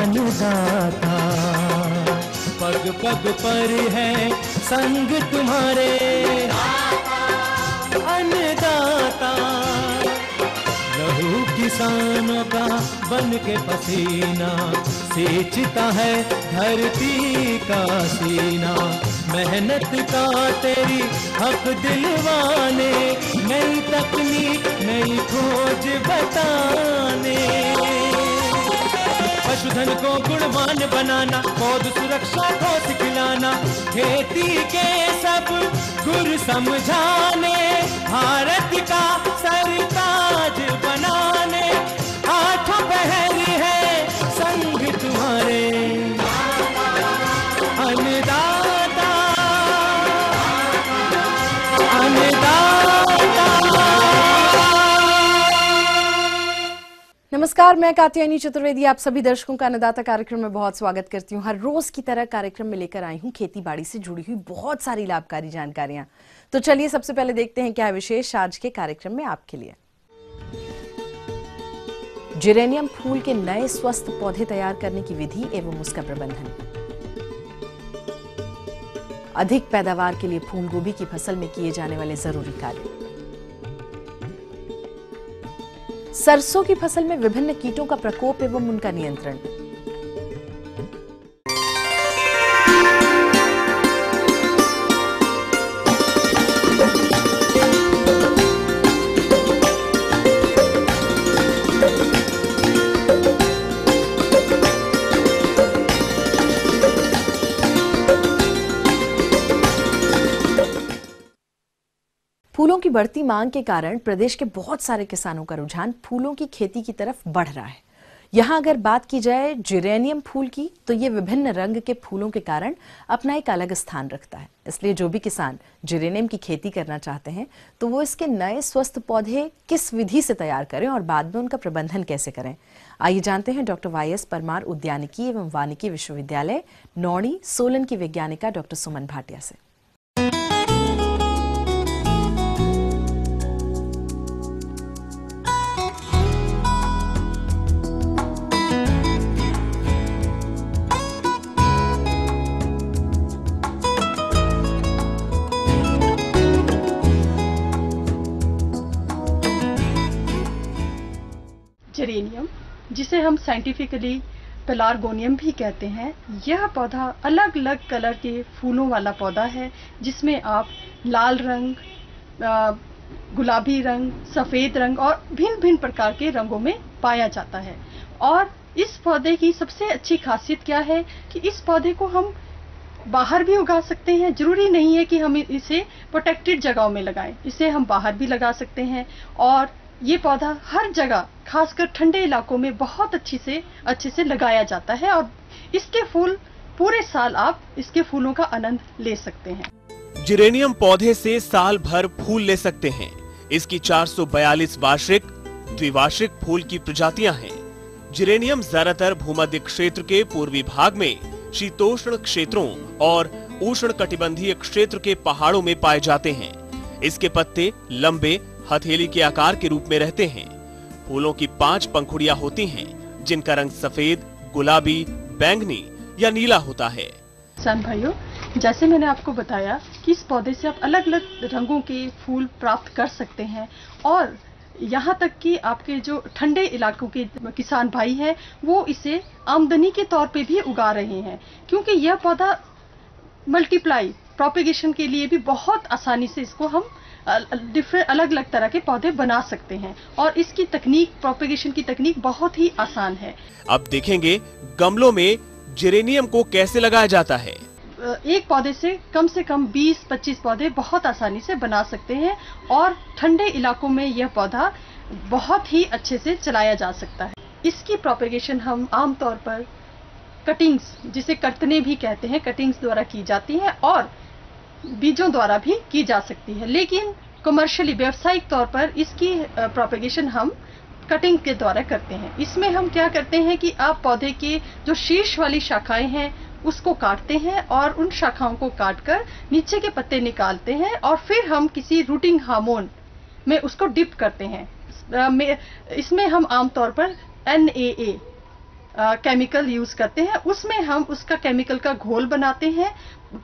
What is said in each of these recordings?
अन्नदाता। पग पग पर है संग तुम्हारे अन्नदाता। लहू किसानों का बन के पसीना सींचता है धरती का सीना। मेहनत का तेरी हक दिलवाने, नई तकनीक नई खोज बताने। पशुधन को गुणवान बनाना, पौध सुरक्षा को सिखलाना, खेती के सब गुर समझाने, भारत का सरताज बनाने। आठों पहर है संग तुम्हारे अन्नदाता अन्नदाता। नमस्कार, मैं कात्यायनी चतुर्वेदी आप सभी दर्शकों का अन्नदाता कार्यक्रम में बहुत स्वागत करती हूँ। हर रोज की तरह कार्यक्रम में लेकर आई हूँ खेती बाड़ी से जुड़ी हुई बहुत सारी लाभकारी जानकारियां। तो चलिए सबसे पहले देखते हैं क्या है विशेष आज के कार्यक्रम में आपके लिए। जिरेनियम फूल के नए स्वस्थ पौधे तैयार करने की विधि एवं उसका प्रबंधन। अधिक पैदावार के लिए फूल गोभी की फसल में किए जाने वाले जरूरी कार्य। सरसों की फसल में विभिन्न कीटों का प्रकोप एवं उनका नियंत्रण। फूलों की बढ़ती मांग के कारण प्रदेश के बहुत सारे किसानों का रुझान फूलों की खेती की तरफ बढ़ रहा है। यहाँ अगर बात की जाए जिरेनियम फूल की, तो ये विभिन्न रंग के फूलों के कारण अपना एक अलग स्थान रखता है। इसलिए जो भी किसान जिरेनियम की खेती करना चाहते हैं तो वो इसके नए स्वस्थ पौधे किस विधि से तैयार करें और बाद में उनका प्रबंधन कैसे करें। आइए जानते हैं डॉक्टर वाई.एस. परमार उद्यानिकी एवं वानिकी विश्वविद्यालय नौणी सोलन की वैज्ञानिका डॉक्टर सुमन भाटिया से। जिरेनियम, जिसे हम साइंटिफिकली पेलार्गोनियम भी कहते हैं, यह पौधा अलग अलग कलर के फूलों वाला पौधा है, जिसमें आप लाल रंग, गुलाबी रंग, सफ़ेद रंग और भिन्न भिन्न प्रकार के रंगों में पाया जाता है। और इस पौधे की सबसे अच्छी खासियत क्या है कि इस पौधे को हम बाहर भी उगा सकते हैं। जरूरी नहीं है कि हम इसे प्रोटेक्टेड जगहों में लगाएं, इसे हम बाहर भी लगा सकते हैं। और ये पौधा हर जगह, खासकर ठंडे इलाकों में बहुत अच्छे से लगाया जाता है और इसके फूल पूरे साल आप इसके फूलों का आनंद ले सकते हैं। जिरेनियम पौधे से साल भर फूल ले सकते हैं। इसकी 442 वार्षिक, द्विवार्षिक फूल की प्रजातियां हैं। जिरेनियम ज्यादातर भूमध्य क्षेत्र के पूर्वी भाग में, शीतोष्ण क्षेत्रों और उष्ण कटिबंधीय क्षेत्र के पहाड़ों में पाए जाते हैं। इसके पत्ते लंबे हथेली के आकार के रूप में रहते हैं। फूलों की 5 पंखुड़ियां होती हैं, जिनका रंग सफेद, गुलाबी, बैंगनी या नीला होता है। किसान भाइयों, जैसे मैंने आपको बताया कि इस पौधे से आप अलग अलग रंगों के फूल प्राप्त कर सकते हैं और यहाँ तक कि आपके जो ठंडे इलाकों के किसान भाई हैं वो इसे आमदनी के तौर पे भी उगा रहे हैं, क्योंकि यह पौधा मल्टीप्लाई प्रोपेगेशन के लिए भी बहुत आसानी से इसको हम डिफरेंट अलग अलग तरह के पौधे बना सकते हैं और इसकी तकनीक, प्रोपेगेशन की तकनीक बहुत ही आसान है। अब देखेंगे गमलों में जिरेनियम को कैसे लगाया जाता है। एक पौधे से कम 20-25 पौधे बहुत आसानी से बना सकते हैं और ठंडे इलाकों में यह पौधा बहुत ही अच्छे से चलाया जा सकता है। इसकी प्रोपेगेशन हम आमतौर पर कटिंग्स, जिसे कटने भी कहते हैं, कटिंग्स द्वारा की जाती है और बीजों द्वारा भी की जा सकती है। लेकिन कमर्शियली, व्यावसायिक तौर पर इसकी प्रोपेगेशन हम कटिंग के द्वारा करते हैं। इसमें हम क्या करते हैं कि आप पौधे के जो शीर्ष वाली शाखाएं हैं उसको काटते हैं और उन शाखाओं को काटकर नीचे के पत्ते निकालते हैं और फिर हम किसी रूटिंग हार्मोन में उसको डिप करते हैं। इसमें हम आमतौर पर NAA केमिकल यूज करते हैं। उसमें हम उसका केमिकल का घोल बनाते हैं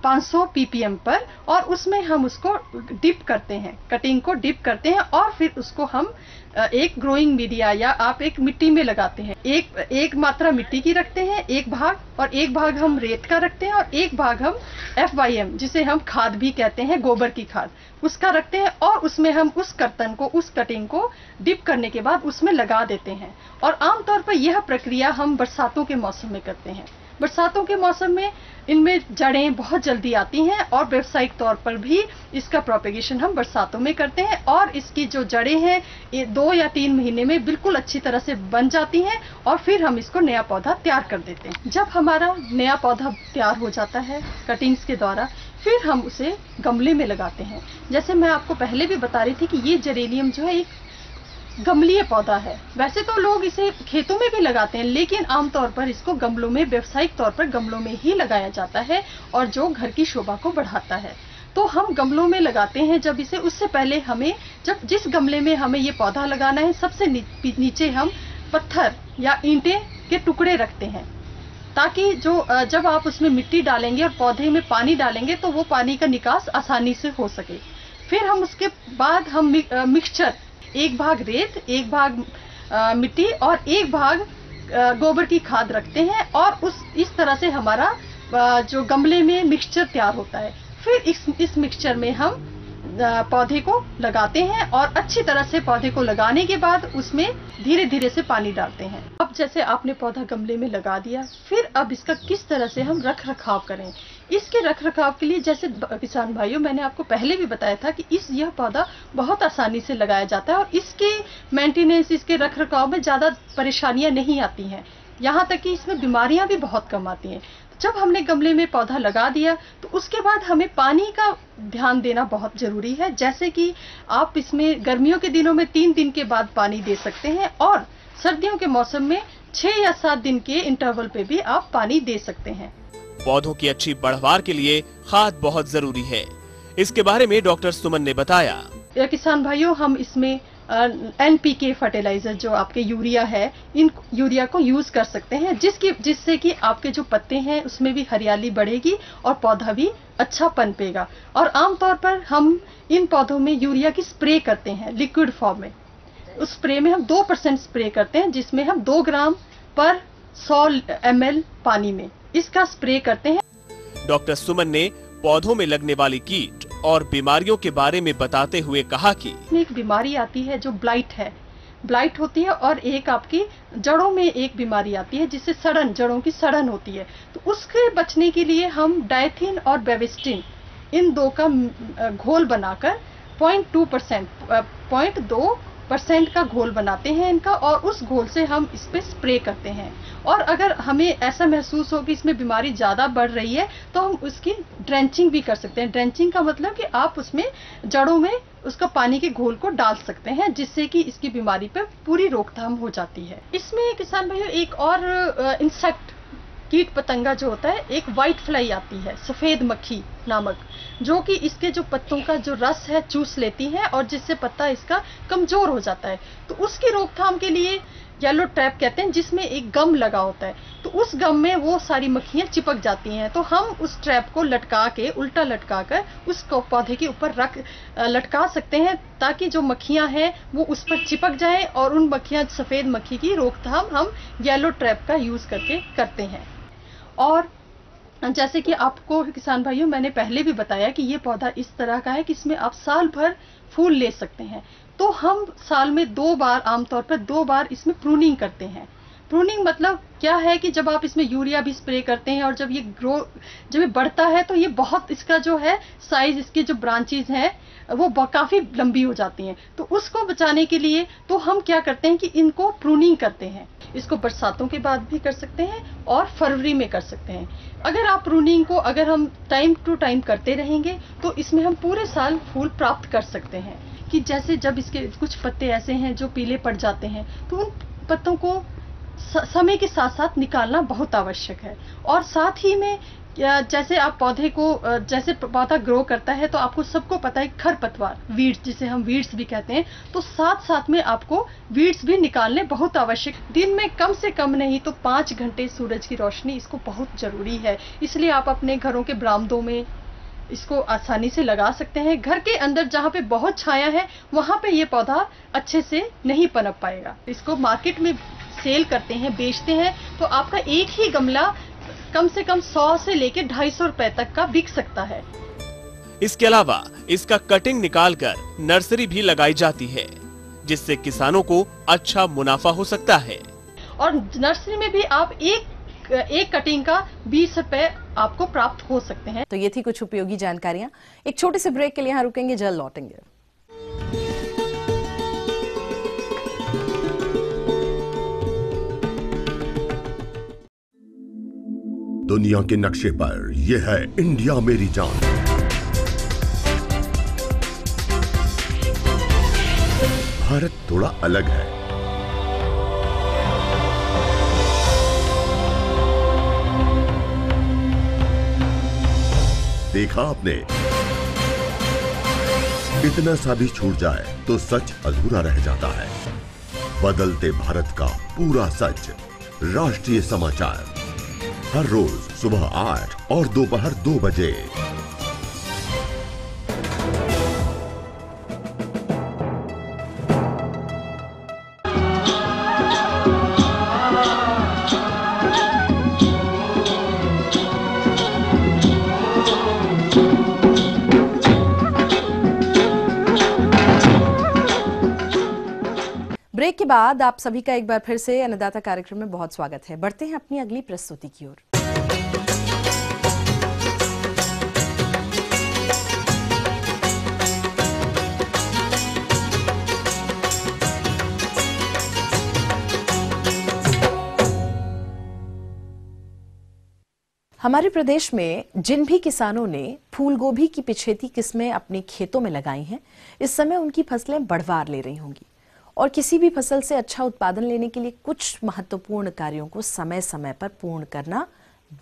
500 ppm पर, और उसमें हम उसको डिप करते हैं, कटिंग को डिप करते हैं, और फिर उसको हम एक ग्रोइंग मीडिया या आप एक मिट्टी में लगाते हैं। एक मात्रा मिट्टी की रखते हैं एक भाग, और एक भाग हम रेत का रखते हैं, और एक भाग हम FYM जिसे हम खाद भी कहते हैं, गोबर की खाद, उसका रखते हैं। और उसमें हम उस कर्तन को, उस कटिंग को डिप करने के बाद उसमें लगा देते हैं। और आमतौर पर यह प्रक्रिया हम बरसातों के मौसम में करते हैं। बरसातों के मौसम में इनमें जड़ें बहुत जल्दी आती हैं, और व्यावसायिक तौर पर भी इसका प्रोपेगेशन हम बरसातों में करते हैं, और इसकी जो जड़ें हैं ये 2 या 3 महीने में बिल्कुल अच्छी तरह से बन जाती हैं, और फिर हम इसको नया पौधा तैयार कर देते हैं। जब हमारा नया पौधा तैयार हो जाता है कटिंग्स के द्वारा, फिर हम उसे गमले में लगाते हैं। जैसे मैं आपको पहले भी बता रही थी कि ये जेरेनियम जो है एक गमलीय पौधा है। वैसे तो लोग इसे खेतों में भी लगाते हैं, लेकिन आमतौर पर इसको गमलों में, व्यावसायिक तौर पर गमलों में ही लगाया जाता है, और जो घर की शोभा को बढ़ाता है। तो हम गमलों में लगाते हैं जब इसे, उससे पहले हमें, जब जिस गमले में हमें ये पौधा लगाना है, सबसे नीचे हम पत्थर या ईंटें के टुकड़े रखते हैं, ताकि जब आप उसमें मिट्टी डालेंगे और पौधे में पानी डालेंगे तो वो पानी का निकास आसानी से हो सके। फिर हम उसके बाद हम मिक्सचर, एक भाग रेत, एक भाग मिट्टी और एक भाग गोबर की खाद रखते हैं, और इस तरह से हमारा जो गमले में मिक्सचर तैयार होता है। फिर इस मिक्सचर में हम पौधे को लगाते हैं, और अच्छी तरह से पौधे को लगाने के बाद उसमें धीरे धीरे से पानी डालते हैं। अब जैसे आपने पौधा गमले में लगा दिया, फिर अब इसका किस तरह से हम रख रखाव करें। इसके रख रखाव के लिए, जैसे किसान भाइयों, मैंने आपको पहले भी बताया था कि यह पौधा बहुत आसानी से लगाया जाता है, और इसके मेंटेनेंस, इसके रख रखाव में ज्यादा परेशानियां नहीं आती हैं, यहाँ तक कि इसमें बीमारियां भी बहुत कम आती हैं। जब हमने गमले में पौधा लगा दिया, तो उसके बाद हमें पानी का ध्यान देना बहुत जरूरी है। जैसे कि आप इसमें गर्मियों के दिनों में 3 दिन के बाद पानी दे सकते हैं, और सर्दियों के मौसम में 6 या 7 दिन के इंटरवल पे भी आप पानी दे सकते हैं। पौधों की अच्छी बढ़वार के लिए खाद बहुत जरूरी है। इसके बारे में डॉक्टर सुमन ने बताया। किसान भाइयों, हम इसमें NPK फर्टिलाइजर, जो आपके यूरिया है, इन यूरिया को यूज कर सकते हैं, जिससे कि आपके जो पत्ते हैं उसमें भी हरियाली बढ़ेगी और पौधा भी अच्छा पनपेगा। और आमतौर पर हम इन पौधों में यूरिया की स्प्रे करते हैं लिक्विड फॉर्म में। उस स्प्रे में हम 2% स्प्रे करते हैं, जिसमें हम 2 ग्राम पर 100 ml पानी में इसका स्प्रे करते हैं। डॉक्टर सुमन ने पौधों में लगने वाली कीट और बीमारियों के बारे में बताते हुए कहा कि एक बीमारी आती है जो ब्लाइट है, ब्लाइट होती है, और एक आपकी जड़ों में एक बीमारी आती है जिससे सड़न, जड़ों की सड़न होती है। तो उसके बचने के लिए हम डायथीन और बेविस्टिन, इन 2 का घोल बनाकर 0.2% का घोल बनाते हैं इनका, और उस घोल से हम इस पे स्प्रे करते हैं। और अगर हमें ऐसा महसूस हो कि इसमें बीमारी ज्यादा बढ़ रही है, तो हम उसकी ड्रेंचिंग भी कर सकते हैं। ड्रेंचिंग का मतलब कि आप उसमें जड़ों में उसका पानी के घोल को डाल सकते हैं, जिससे कि इसकी बीमारी पे पूरी रोकथाम हो जाती है। इसमें किसान भाइयों एक और इंसेक्ट, कीट पतंगा जो होता है, एक व्हाइट फ्लाई आती है, सफेद मक्खी नामक, जो कि इसके जो पत्तों का जो रस है चूस लेती है, और जिससे पत्ता इसका कमजोर हो जाता है। तो उसकी रोकथाम के लिए येलो ट्रैप कहते हैं, जिसमें एक गम लगा होता है। तो उस गम में वो सारी मक्खियां चिपक जाती हैं। तो हम उस ट्रैप को लटका के, उल्टा लटका कर उसको पौधे के ऊपर लटका सकते हैं, ताकि जो मक्खियां हैं वो उस पर चिपक जाएं, और उन मक्खियां, सफेद मक्खी की रोकथाम हम येलो ट्रैप का यूज करके करते हैं। और जैसे कि आपको किसान भाइयों मैंने पहले भी बताया कि ये पौधा इस तरह का है कि इसमें आप साल भर फूल ले सकते हैं। तो हम साल में 2 बार, आमतौर पर 2 बार इसमें प्रूनिंग करते हैं। प्रूनिंग मतलब क्या है कि जब आप इसमें यूरिया भी स्प्रे करते हैं, और जब ये बढ़ता है, तो ये बहुत, इसका जो है साइज, इसकी जो ब्रांचेज हैं वो काफी लंबी हो जाती हैं। तो उसको बचाने के लिए तो हम क्या करते हैं कि इनको प्रूनिंग करते हैं। इसको बरसातों के बाद भी कर सकते हैं और फरवरी में कर सकते हैं। अगर आप प्रूनिंग को, अगर हम टाइम टू टाइम करते रहेंगे, तो इसमें हम पूरे साल फूल प्राप्त कर सकते हैं। कि जैसे जब इसके कुछ पत्ते ऐसे हैं जो पीले पड़ जाते हैं, तो उन पत्तों को समय के साथ साथ निकालना बहुत आवश्यक है। और साथ ही में जैसे आप पौधे को जैसे पौधा ग्रो करता है तो आपको सबको पता है खरपतवार, वीड्स, जिसे हम वीड्स भी कहते हैं, तो साथ साथ में आपको वीड्स भी निकालने बहुत आवश्यक। दिन में कम से कम नहीं तो 5 घंटे सूरज की रोशनी इसको बहुत जरूरी है। इसलिए आप अपने घरों के बरामदों में इसको आसानी से लगा सकते हैं। घर के अंदर जहाँ पे बहुत छाया है वहाँ पे ये पौधा अच्छे से नहीं पनप पाएगा। इसको मार्केट में सेल करते हैं, बेचते हैं, तो आपका एक ही गमला कम से कम 100 से लेकर 250 रुपए तक का बिक सकता है। इसके अलावा इसका कटिंग निकालकर नर्सरी भी लगाई जाती है, जिससे किसानों को अच्छा मुनाफा हो सकता है। और नर्सरी में भी आप एक कटिंग का 20 रुपए आपको प्राप्त हो सकते हैं। तो ये थी कुछ उपयोगी जानकारियां। एक छोटे से ब्रेक के लिए यहाँ रुकेंगे, जल्द लौटेंगे। दुनिया के नक्शे पर यह है इंडिया मेरी जान। भारत थोड़ा अलग है। देखा आपने, इतना सा भी छूट जाए तो सच अधूरा रह जाता है। बदलते भारत का पूरा सच। राष्ट्रीय समाचार हर रोज सुबह 8 और दोपहर 2 बजे। ब्रेक के बाद आप सभी का एक बार फिर से अन्नदाता कार्यक्रम में बहुत स्वागत है। बढ़ते हैं अपनी अगली प्रस्तुति की ओर। हमारे प्रदेश में जिन भी किसानों ने फूल गोभी की पिछेती किस्में अपने खेतों में लगाई हैं, इस समय उनकी फसलें बढ़वार ले रही होंगी। और किसी भी फसल से अच्छा उत्पादन लेने के लिए कुछ महत्वपूर्ण कार्यों को समय समय पर पूर्ण करना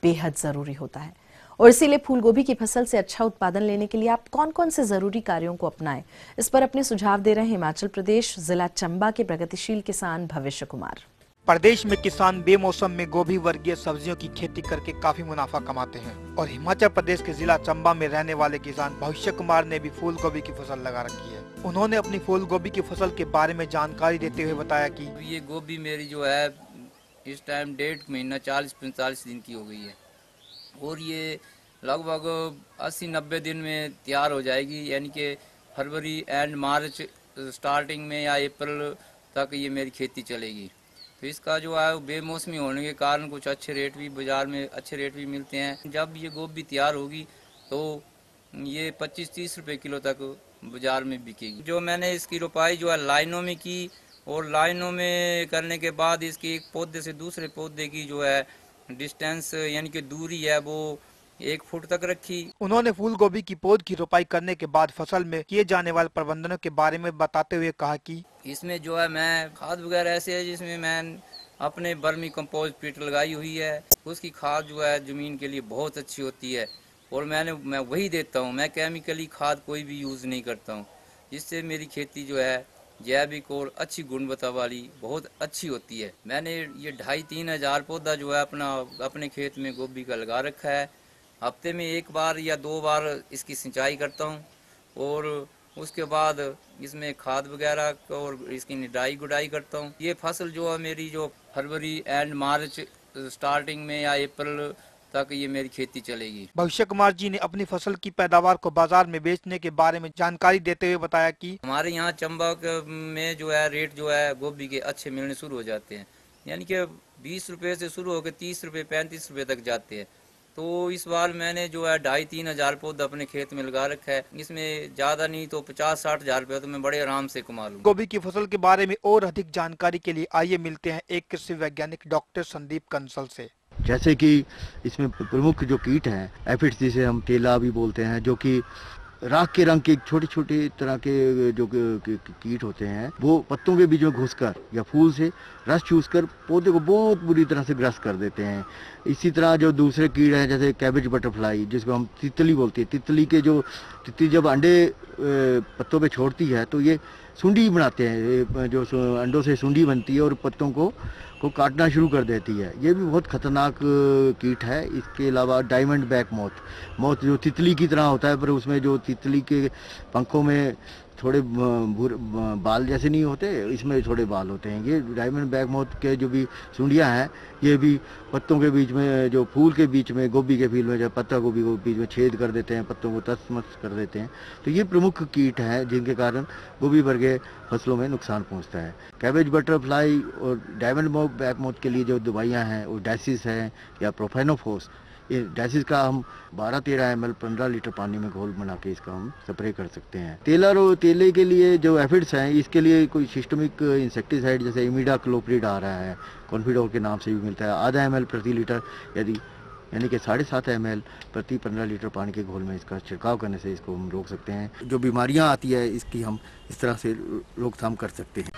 बेहद जरूरी होता है। और इसीलिए फूल गोभी की फसल से अच्छा उत्पादन लेने के लिए आप कौन कौन से जरूरी कार्यों को अपनाएं, इस पर अपने सुझाव दे रहे हैं हिमाचल प्रदेश जिला चंबा के प्रगतिशील किसान भविष्य कुमार। प्रदेश में किसान बेमौसम में गोभी वर्गीय सब्जियों की खेती करके काफी मुनाफा कमाते हैं। और हिमाचल प्रदेश के जिला चंबा में रहने वाले किसान भविष्य कुमार ने भी फूल गोभी की फसल लगा रखी है। उन्होंने अपनी फूल गोभी की फसल के बारे में जानकारी देते हुए बताया कि ये गोभी मेरी जो है इस टाइम 1.5 महीना 40-45 दिन की हो गई है और ये लगभग 80-90 दिन में तैयार हो जाएगी। यानी कि फरवरी एंड मार्च स्टार्टिंग में या अप्रैल तक ये मेरी खेती चलेगी। तो इसका जो है बेमौसमी होने के कारण कुछ अच्छे रेट भी बाजार में अच्छे रेट भी मिलते हैं। जब ये गोभी तैयार होगी तो ये 25-30 रुपए किलो तक बाजार में बिकेगी। जो मैंने इसकी रोपाई जो है लाइनों में की और लाइनों में करने के बाद इसकी एक पौधे से दूसरे पौधे की जो है डिस्टेंस यानी कि दूरी है वो 1 फुट तक रखी। उन्होंने फूल गोभी की पौध की रोपाई करने के बाद फसल में किए जाने वाले प्रबंधनों के बारे में बताते हुए कहा कि इसमें जो है मैं खाद वगैरह ऐसे है जिसमें मैं अपने बर्मी कंपोस्ट पिट लगाई हुई है। उसकी खाद जो है जमीन के लिए बहुत अच्छी होती है और मैं वही देता हूँ। मैं केमिकली खाद कोई भी यूज़ नहीं करता हूँ, जिससे मेरी खेती जो है जैविक और अच्छी गुणवत्ता वाली बहुत अच्छी होती है। मैंने ये 2,500-3 हज़ार पौधा जो है अपने खेत में गोभी का लगा रखा है। हफ्ते में 1 बार या 2 बार इसकी सिंचाई करता हूँ और उसके बाद इसमें खाद वगैरह और इसकी निदाई गुडाई करता हूँ। ये फसल जो है मेरी जो फरवरी एंड मार्च स्टार्टिंग में या अप्रैल तक ये मेरी खेती चलेगी। भविष्य कुमार जी ने अपनी फसल की पैदावार को बाजार में बेचने के बारे में जानकारी देते हुए बताया कि हमारे यहाँ चंबा में जो है रेट जो है गोभी के अच्छे मिलने शुरू हो जाते हैं। यानी कि 20 रुपए से शुरू होकर 30 रुपए 35 रुपए तक जाते हैं। तो इस बार मैंने जो है 2,500-3 हज़ार पौधा अपने खेत में लगा रखा है। इसमें ज्यादा नहीं तो 50-60 हज़ार रुपया तो मैं बड़े आराम से कमा लूँ। गोभी की फसल के बारे में और अधिक जानकारी के लिए आइए मिलते हैं एक कृषि वैज्ञानिक डॉक्टर संदीप कंसल से। जैसे कि इसमें प्रमुख जो कीट हैं एफिड्स, जिसे हम टेला भी बोलते हैं, जो कि राख के रंग के छोटे छोटे तरह के जो कीट होते हैं वो पत्तों के बीच में घुसकर या फूल से रस चूसकर पौधे को बहुत बुरी तरह से ग्रस्त कर देते हैं। इसी तरह जो दूसरे कीड़े हैं जैसे कैबेज बटरफ्लाई, जिसको हम तितली बोलते हैं, तितली जब अंडे पत्तों पे छोड़ती है तो ये सुंडी बनाते हैं, जो अंडों से सुंडी बनती है और पत्तों को काटना शुरू कर देती है। ये भी बहुत खतरनाक कीट है। इसके अलावा डायमंड बैक मोथ जो तितली की तरह होता है, पर उसमें जो तितली के पंखों में थोड़े बाल जैसे नहीं होते, इसमें थोड़े बाल होते हैं। ये डायमंड बैक मोथ के जो भी सुंडियां हैं ये भी पत्तों के बीच में, जो फूल के बीच में, गोभी के फूल में, जब पत्ता गोभी को बीच में छेद कर देते हैं, पत्तों को तसमस कर देते हैं। तो ये प्रमुख कीट हैं जिनके कारण गोभी वर्गीय फसलों में नुकसान पहुंचता है। कैबेज बटरफ्लाई और डायमंड बैक मोथ के लिए जो दवाइयाँ हैं वो डायसिस है या प्रोफेनोफोस। ये डायसिस का हम 12-13 ml 15 लीटर पानी में घोल बना के इसका हम स्प्रे कर सकते हैं। तेले के लिए जो एफिड्स हैं, इसके लिए कोई सिस्टमिक इंसेक्टिसाइड जैसे इमिडाक्लोप्रिड आ रहा है, कॉन्फिडोर के नाम से भी मिलता है। आधा ml प्रति लीटर यानी कि 7.5 ml प्रति 15 लीटर पानी के घोल में इसका छिड़काव करने से इसको हम रोक सकते हैं। जो बीमारियां आती है इसकी हम इस तरह से रोकथाम कर सकते हैं।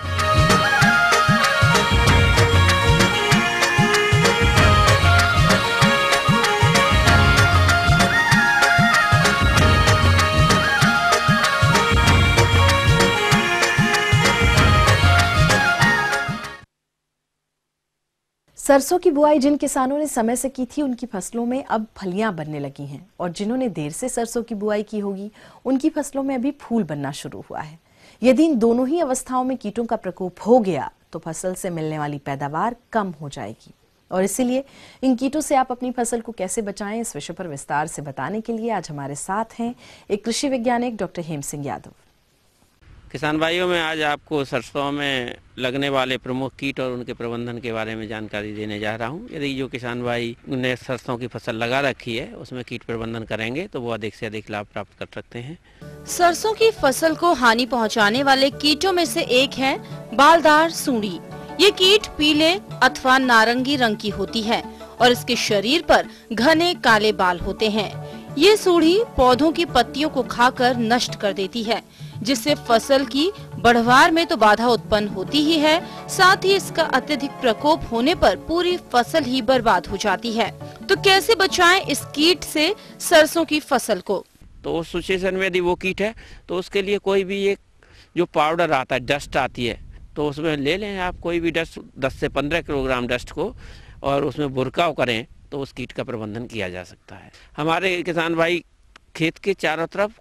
सरसों की बुआई जिन किसानों ने समय से की थी उनकी फसलों में अब फलियां बनने लगी हैं, और जिन्होंने देर से सरसों की बुआई की होगी उनकी फसलों में अभी फूल बनना शुरू हुआ है। यदि इन दोनों ही अवस्थाओं में कीटों का प्रकोप हो गया तो फसल से मिलने वाली पैदावार कम हो जाएगी, और इसीलिए इन कीटों से आप अपनी फसल को कैसे बचाएं, इस विषय पर विस्तार से बताने के लिए आज हमारे साथ हैं एक कृषि वैज्ञानिक डॉक्टर हेम सिंह यादव। किसान भाइयों, में आज आपको सरसों में लगने वाले प्रमुख कीट और उनके प्रबंधन के बारे में जानकारी देने जा रहा हूं। यदि जो किसान भाई ने सरसों की फसल लगा रखी है उसमें कीट प्रबंधन करेंगे तो वो अधिक से अधिक लाभ प्राप्त कर सकते हैं। सरसों की फसल को हानि पहुंचाने वाले कीटों में से एक है बालदार सूंडी। ये कीट पीले अथवा नारंगी रंग की होती है और इसके शरीर पर घने काले बाल होते हैं। ये सूंडी पौधों की पत्तियों को खाकर नष्ट कर देती है, जिससे फसल की बढ़वार में तो बाधा उत्पन्न होती ही है, साथ ही इसका अत्यधिक प्रकोप होने पर पूरी फसल ही बर्बाद हो जाती है। तो कैसे बचाएं इस कीट से सरसों की फसल को? तो उस सिचुएशन में यदि वो कीट है तो उसके लिए कोई भी एक जो पाउडर आता है, डस्ट आती है, तो उसमें ले लें आप कोई भी डस्ट, 10 से 15 किलोग्राम डस्ट को, और उसमें बुरकाव करें तो उस कीट का प्रबंधन किया जा सकता है। हमारे किसान भाई खेत के चारों तरफ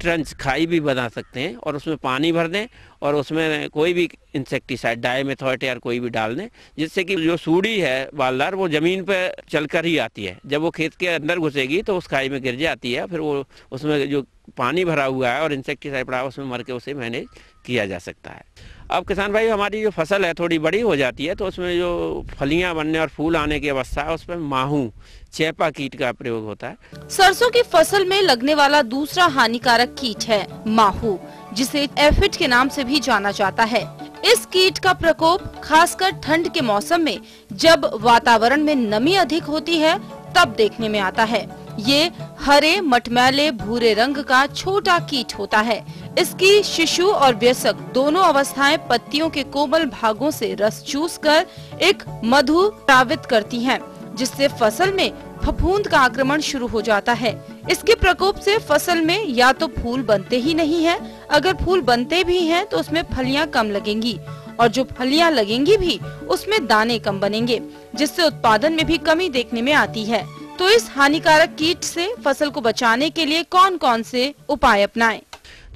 ट्रंच खाई भी बना सकते हैं और उसमें पानी भर दें और उसमें कोई भी इंसेक्टिसाइड, डाइमेथॉयट या कोई भी डाल दें, जिससे कि जो सूड़ी है बालदार वो जमीन पर चलकर ही आती है। जब वो खेत के अंदर घुसेगी तो उस खाई में गिर जाती है, फिर वो उसमें जो पानी भरा हुआ है और इंसेक्टिसाइड पड़ा है उसमें मर के उसे मैनेज किया जा सकता है। अब किसान भाई, हमारी जो फसल है थोड़ी बड़ी हो जाती है तो उसमें जो फलियां बनने और फूल आने की अवस्था है उसमें माहू चेपा कीट का प्रयोग होता है। सरसों की फसल में लगने वाला दूसरा हानिकारक कीट है माहू, जिसे एफिड के नाम से भी जाना जाता है। इस कीट का प्रकोप खासकर ठंड के मौसम में जब वातावरण में नमी अधिक होती है तब देखने में आता है। ये हरे मटमैले भूरे रंग का छोटा कीट होता है। इसकी शिशु और वयस्क दोनों अवस्थाएं पत्तियों के कोमल भागों से रस चूसकर एक मधु स्रावित करती हैं, जिससे फसल में फफूंद का आक्रमण शुरू हो जाता है। इसके प्रकोप से फसल में या तो फूल बनते ही नहीं है, अगर फूल बनते भी हैं तो उसमें फलियां कम लगेंगी, और जो फलियां लगेंगी भी उसमें दाने कम बनेंगे, जिससे उत्पादन में भी कमी देखने में आती है। तो इस हानिकारक कीट से फसल को बचाने के लिए कौन कौन से उपाय अपनाएं?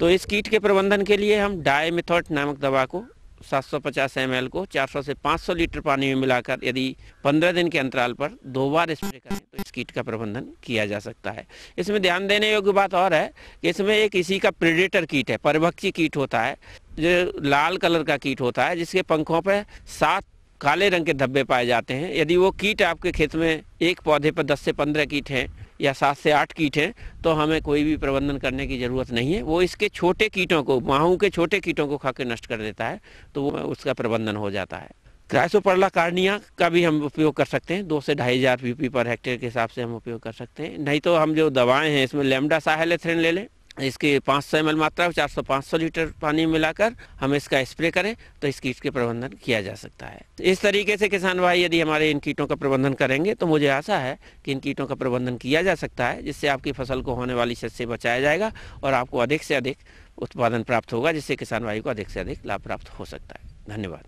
तो इस कीट के प्रबंधन के लिए हम डायमेथॉयट नामक दवा को 750 ml को 400 से 500 लीटर पानी में मिलाकर यदि 15 दिन के अंतराल पर 2 बार स्प्रे करें तो इस कीट का प्रबंधन किया जा सकता है। इसमें ध्यान देने योग्य बात और है कि इसमें एक इसी का प्रेडेटर कीट है, परभक्षी कीट होता है, जो लाल कलर का कीट होता है, जिसके पंखों पर 7 काले रंग के धब्बे पाए जाते हैं। यदि वो कीट आपके खेत में एक पौधे पर 10 से 15 कीट हैं या 7 से 8 कीट हैं तो हमें कोई भी प्रबंधन करने की ज़रूरत नहीं है। वो इसके छोटे कीटों को, माहू के छोटे कीटों को खा के नष्ट कर देता है, तो वो उसका प्रबंधन हो जाता है। क्राइसोपर्ला कार्निया का भी हम उपयोग कर सकते हैं, 2 से 2,500 ppb पर हेक्टेयर के हिसाब से हम उपयोग कर सकते हैं। नहीं तो हम जो दवाएं हैं इसमें लैम्डा साइलेथ्रिन ले लें इसकी 500 ml मात्रा 400-500 लीटर पानी मिलाकर हम इसका स्प्रे करें तो इस कीट के प्रबंधन किया जा सकता है। इस तरीके से किसान भाई यदि हमारे इन कीटों का प्रबंधन करेंगे तो मुझे आशा है कि इन कीटों का प्रबंधन किया जा सकता है, जिससे आपकी फसल को होने वाली क्षति से बचाया जाएगा और आपको अधिक से अधिक उत्पादन प्राप्त होगा, जिससे किसान भाई को अधिक से अधिक लाभ प्राप्त हो सकता है। धन्यवाद।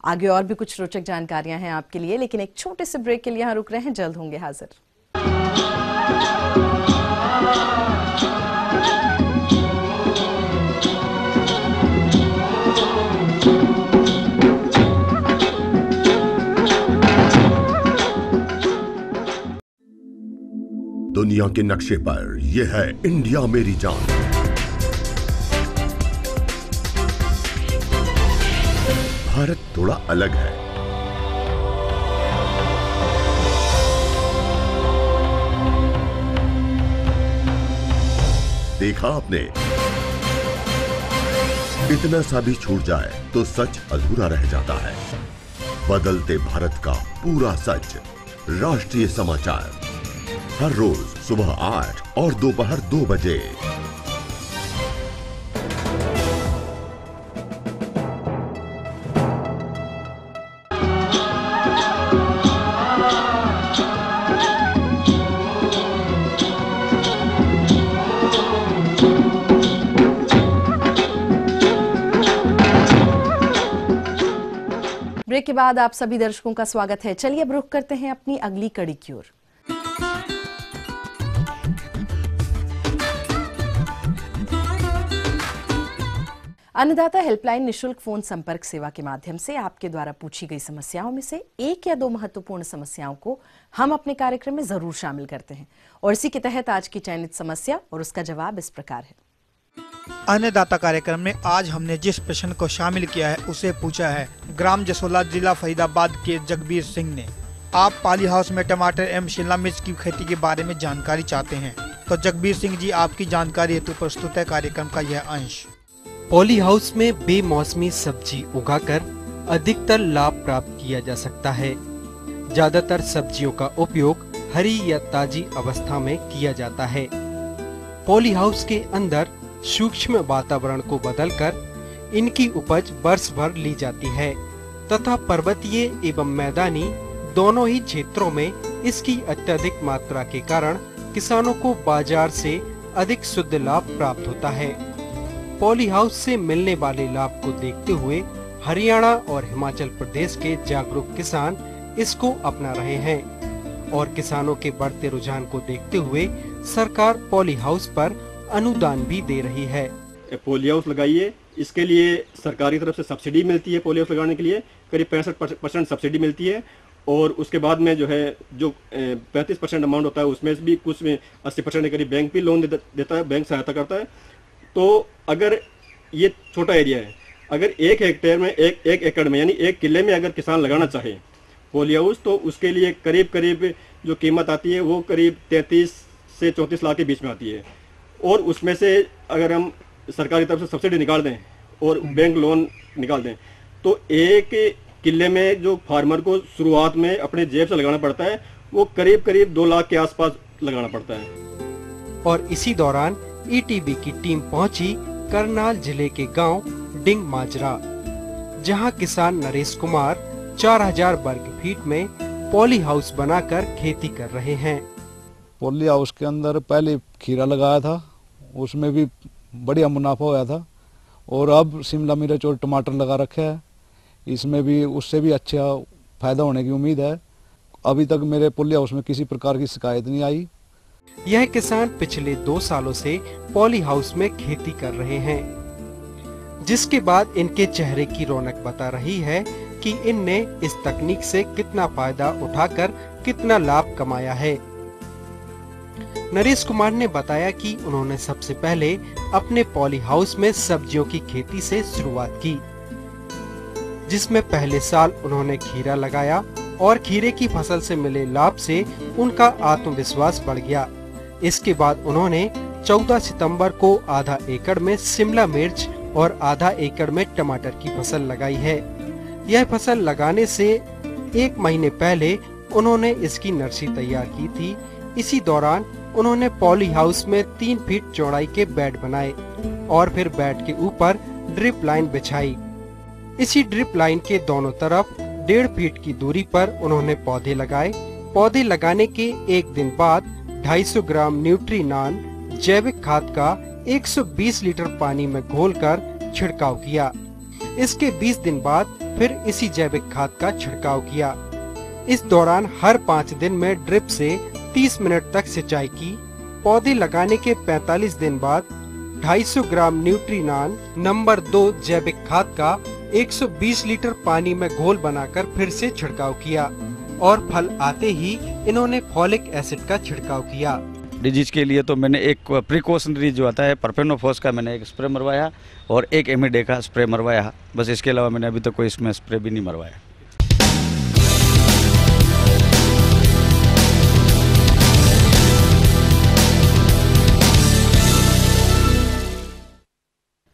आगे और भी कुछ रोचक जानकारियां हैं आपके लिए, लेकिन एक छोटे से ब्रेक के लिए यहाँ रुक रहे हैं, जल्द होंगे हाजिर। दुनिया के नक्शे पर यह है इंडिया मेरी जान। भारत थोड़ा अलग है। देखा आपने, इतना सा भी छूट जाए तो सच अधूरा रह जाता है। बदलते भारत का पूरा सच, राष्ट्रीय समाचार, हर रोज सुबह 8 और दोपहर 2 बजे। ब्रेक के बाद आप सभी दर्शकों का स्वागत है। चलिए अब रुख करते हैं अपनी अगली कड़ी की ओर। अन्नदाता हेल्पलाइन निशुल्क फोन संपर्क सेवा के माध्यम से आपके द्वारा पूछी गई समस्याओं में से 1 या 2 महत्वपूर्ण समस्याओं को हम अपने कार्यक्रम में जरूर शामिल करते हैं, और इसी के तहत आज की चयनित समस्या और उसका जवाब इस प्रकार है। अन्नदाता कार्यक्रम में आज हमने जिस प्रश्न को शामिल किया है उसे पूछा है ग्राम जसोला, जिला फरीदाबाद के जगबीर सिंह ने। आप पॉली हाउस में टमाटर एवं शिमला मिर्च की खेती के बारे में जानकारी चाहते हैं, तो जगबीर सिंह जी आपकी जानकारी हेतु प्रस्तुत है कार्यक्रम का यह अंश। पॉली हाउस में बेमौसमी सब्जी उगाकर अधिकतर लाभ प्राप्त किया जा सकता है। ज्यादातर सब्जियों का उपयोग हरी या ताजी अवस्था में किया जाता है। पॉली हाउस के अंदर सूक्ष्म वातावरण को बदलकर इनकी उपज वर्ष भर ली जाती है तथा पर्वतीय एवं मैदानी दोनों ही क्षेत्रों में इसकी अत्यधिक मात्रा के कारण किसानों को बाजार से अधिक शुद्ध लाभ प्राप्त होता है। पॉली हाउस से मिलने वाले लाभ को देखते हुए हरियाणा और हिमाचल प्रदेश के जागरूक किसान इसको अपना रहे हैं और किसानों के बढ़ते रुझान को देखते हुए सरकार पॉली हाउस पर अनुदान भी दे रही है। पॉली हाउस लगाइए, इसके लिए सरकारी तरफ से सब्सिडी मिलती है। पॉली हाउस लगाने के लिए करीब 65% सब्सिडी मिलती है, और उसके बाद में जो है जो 35% अमाउंट होता है उसमें भी कुछ 80% के करीब बैंक भी लोन देता है, बैंक सहायता करता है। तो अगर ये छोटा एरिया है, अगर 1 हेक्टेयर में 1 एकड़ में यानी 1 किले में अगर किसान लगाना चाहे पॉली हाउस, तो उसके लिए करीब जो कीमत आती है वो करीब 33 से 34 लाख के बीच में आती है। और उसमें से अगर हम सरकारी तरफ से सब्सिडी निकाल दें और बैंक लोन निकाल दें तो 1 किले में जो फार्मर को शुरुआत में अपने जेब से लगाना पड़ता है वो करीब 2 लाख के आसपास लगाना पड़ता है। और इसी दौरान ईटीबी की टीम पहुंची करनाल जिले के गांव डिंग माजरा, जहां किसान नरेश कुमार 4000 वर्ग फीट में पॉली हाउस बनाकर खेती कर रहे हैं। पॉली हाउस के अंदर पहले खीरा लगाया था, उसमें भी बढ़िया मुनाफा होया था, और अब शिमला मिर्च और टमाटर लगा रखे है, इसमें भी उससे भी अच्छा फायदा होने की उम्मीद है। अभी तक मेरे पॉली हाउस में किसी प्रकार की शिकायत नहीं आई। यह किसान पिछले 2 सालों से पॉली हाउस में खेती कर रहे हैं, जिसके बाद इनके चेहरे की रौनक बता रही है कि इनने इस तकनीक से कितना फायदा उठाकर कितना लाभ कमाया है। नरेश कुमार ने बताया कि उन्होंने सबसे पहले अपने पॉली हाउस में सब्जियों की खेती से शुरुआत की, जिसमें पहले साल उन्होंने खीरा लगाया और खीरे की फसल से मिले लाभ से उनका आत्मविश्वास बढ़ गया। इसके बाद उन्होंने 14 सितंबर को आधा एकड़ में शिमला मिर्च और आधा एकड़ में टमाटर की फसल लगाई है। यह फसल लगाने से 1 महीने पहले उन्होंने इसकी नर्सरी तैयार की थी। इसी दौरान उन्होंने पॉली हाउस में 3 फीट चौड़ाई के बेड बनाए और फिर बेड के ऊपर ड्रिप लाइन बिछाई। इसी ड्रिप लाइन के दोनों तरफ 1.5 फीट की दूरी पर उन्होंने पौधे लगाए। पौधे लगाने के 1 दिन बाद 250 ग्राम न्यूट्रीनान जैविक खाद का 120 लीटर पानी में घोलकर छिड़काव किया। इसके 20 दिन बाद फिर इसी जैविक खाद का छिड़काव किया। इस दौरान हर 5 दिन में ड्रिप से 30 मिनट तक सिंचाई की। पौधे लगाने के 45 दिन बाद 250 ग्राम न्यूट्रीनान नंबर 2 जैविक खाद का 120 लीटर पानी में घोल बनाकर फिर से छिड़काव किया और फल आते ही इन्होंने फॉलिक एसिड का छिड़काव किया। डिजीज के लिए तो मैंने एक प्रिकॉशनरी जो आता है परफेनोफॉस का मैंने एक स्प्रे मरवाया और एक एमिडे का स्प्रे मरवाया। बस इसके अलावा मैंने अभी तक कोई इसमें स्प्रे भी नहीं मरवाया।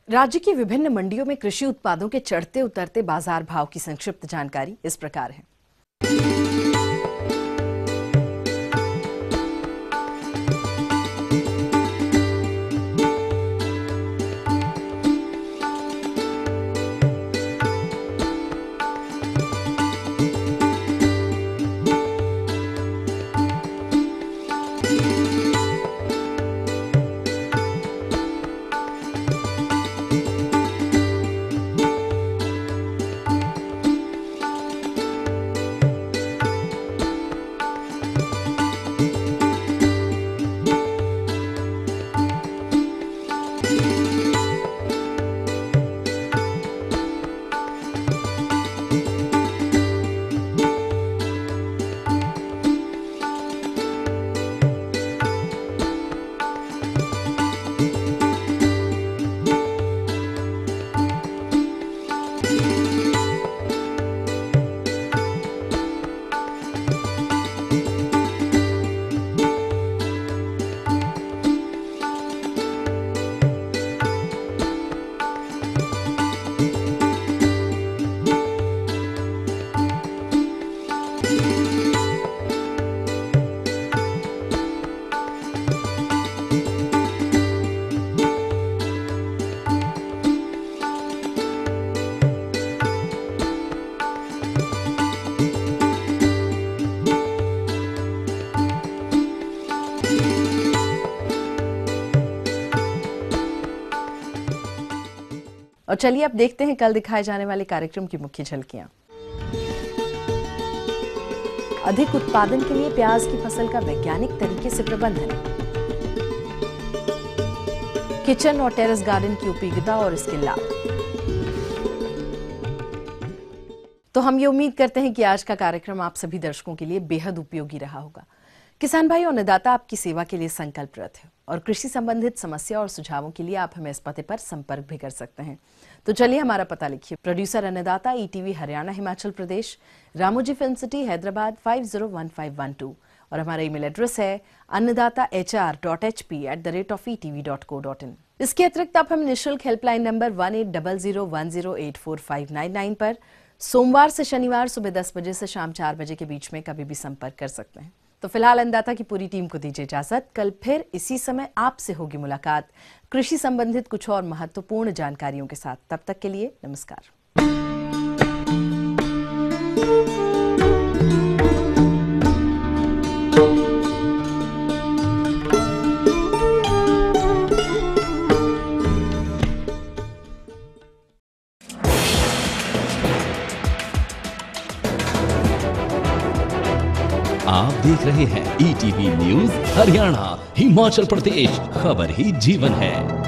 राज्य की विभिन्न मंडियों में कृषि उत्पादों के चढ़ते उतरते बाजार भाव की संक्षिप्त जानकारी इस प्रकार है। और चलिए अब देखते हैं कल दिखाए जाने वाले कार्यक्रम की मुख्य झलकियां। अधिक उत्पादन के लिए प्याज की फसल का वैज्ञानिक तरीके से प्रबंधन, किचन और टेरेस गार्डन की उपयोगिता और इसके लाभ। तो हम ये उम्मीद करते हैं कि आज का कार्यक्रम आप सभी दर्शकों के लिए बेहद उपयोगी रहा होगा। किसान भाई और अन्नदाता आपकी सेवा के लिए संकल्परत है और कृषि संबंधित समस्या और सुझावों के लिए आप हमें इस पते पर संपर्क भी कर सकते हैं। तो चलिए हमारा पता लिखिए। प्रोड्यूसर अन्नदाता, ETV Haryana Himachal Pradesh, Ramoji film city Hyderabad 501512 और हमारा ईमेल एड्रेस है annadaata.hr.hp@etv.co.in। इसके अतिरिक्त आप हमें निःशुल्क हेल्पलाइन नंबर 180010084599 पर सोमवार से शनिवार सुबह 10 बजे से शाम 4 बजे के बीच में कभी भी संपर्क कर सकते हैं। तो फिलहाल अन्नदाता की पूरी टीम को दीजिए इजाजत। कल फिर इसी समय आपसे होगी मुलाकात कृषि संबंधित कुछ और महत्वपूर्ण जानकारियों के साथ। तब तक के लिए नमस्कार। आप देख रहे हैं ETV न्यूज हरियाणा हिमाचल प्रदेश, खबर ही जीवन है।